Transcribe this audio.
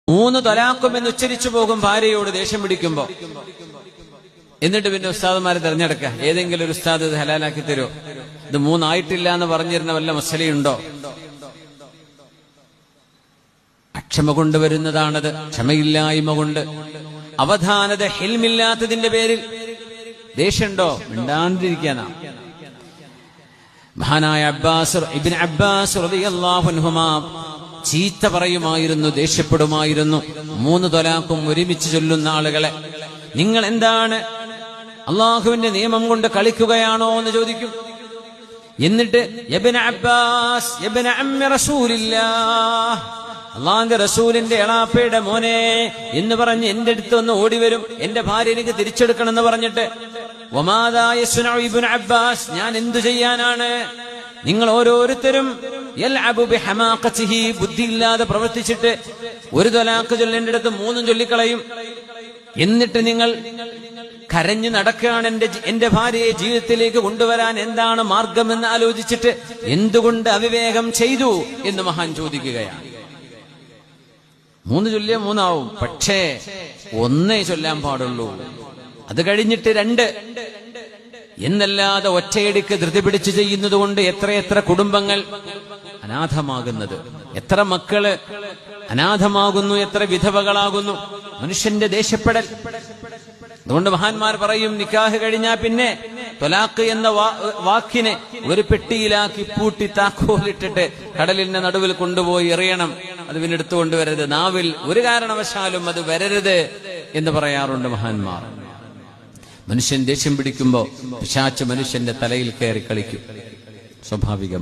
3 തലാഖും എന്ന് ഉച്ചരിച്ചു പോകും ഭാര്യയോട് ദേഷ്യം പിടിക്കുമ്പോ. എന്നിട്ട് പിന്നെ ഉസ്താദുമാരെ തെരഞ്ഞെടുക്കുക, ഏതെങ്കിലും ഒരു ഉസ്താദ് ഇത് ഹലാലാക്കി തരുമോ, ഇത് 3 ആയിട്ടില്ല എന്ന് പറഞ്ഞിരുന്ന വല്ല മസലയുണ്ടോ? അക്ഷമ കൊണ്ടുവരുന്നതാണത്, ക്ഷമയില്ലായ്മ കൊണ്ട്, അവധാനത, ഹിൽമില്ലാത്തതിന്റെ പേരിൽ ദേഷ്യമുണ്ടോ? മിണ്ടാണ്ടിരിക്കാനാ. മഹാനായ ഇബ്നു അബ്ബാസ് റളിയല്ലാഹു അൻഹുമാ ചീത്ത പറയുമായിരുന്നു, ദേഷ്യപ്പെടുമായിരുന്നു 3 തലാഖും ഒരുമിച്ച് ചൊല്ലുന്ന ആളുകളെ. നിങ്ങൾ എന്താണ് അള്ളാഹുവിന്റെ നിയമം കൊണ്ട് കളിക്കുകയാണോ എന്ന് ചോദിക്കും. എന്നിട്ട് ഇബ്നു അബ്ബാസ് ഇബ്നു അമ്മി റസൂലില്ലാഹ്, അള്ളാഹുവിന്റെ റസൂലിന്റെ എളാപ്പയുടെ മോനെ എന്ന് പറഞ്ഞ് എന്റെ അടുത്ത് ഒന്ന് ഓടിവരും, എന്റെ ഭാര്യ എനിക്ക് തിരിച്ചെടുക്കണം എന്ന് പറഞ്ഞിട്ട്. വമാദാ യസ്നഉ ഇബ്നു അബ്ബാസ്, ഞാൻ എന്തു ചെയ്യാനാണ്? നിങ്ങൾ ഓരോരുത്തരും യൽഅബു ബിഹമാഖതിഹി, ബുദ്ധിയില്ലാതെ പ്രവർത്തിച്ചിട്ട് 1 തലാഖ് ചൊല്ലേണ്ട അടുത്ത് 3 ചൊല്ലിക്കളയും. എന്നിട്ട് നിങ്ങൾ കരഞ്ഞു നടക്കുകയാണ്, എന്റെ ഭാര്യയെ ജീവിതത്തിലേക്ക് കൊണ്ടുവരാൻ എന്താണ് മാർഗമെന്ന് ആലോചിച്ചിട്ട് എന്തുകൊണ്ട് അവിവേകം ചെയ്തു എന്ന് മഹാൻ ചോദിക്കുകയാണ്. 3 ചൊല്ലിയ 3 ആവും, പക്ഷേ 1 ചൊല്ലാൻ പാടുള്ളൂ. അത് കഴിഞ്ഞിട്ട് 2 എന്നല്ലാതെ ഒറ്റയടിക്ക് ധൃതി പിടിച്ച് ചെയ്യുന്നത് കൊണ്ട് എത്രയെത്ര കുടുംബങ്ങൾ അനാഥമാകുന്നത്, എത്ര മക്കള് അനാഥമാകുന്നു, എത്ര വിധവകളാകുന്നു. മനുഷ്യന്റെ ദേഷ്യപ്പെടൽ. അതുകൊണ്ട് മഹാന്മാർ പറയും, നിക്കാഹ് കഴിഞ്ഞാൽ പിന്നെ ത്വലാഖ് എന്ന വാക്കിനെ ഒരു പെട്ടിയിലാക്കി പൂട്ടി താക്കോലിട്ടിട്ട് കടലിന്റെ നടുവിൽ കൊണ്ടുപോയി എറിയണം. അത് പിന്നെ എടുത്തുകൊണ്ടുവരരുത്, നാവിൽ ഒരു കാരണവശാലും അത് വരരുത് എന്ന് പറയാറുണ്ട് മഹാന്മാർ. മനുഷ്യൻ ദേഷ്യം പിടിക്കുമ്പോ പിശാച് മനുഷ്യന്റെ തലയിൽ കയറി കളിക്കും, സ്വാഭാവികം.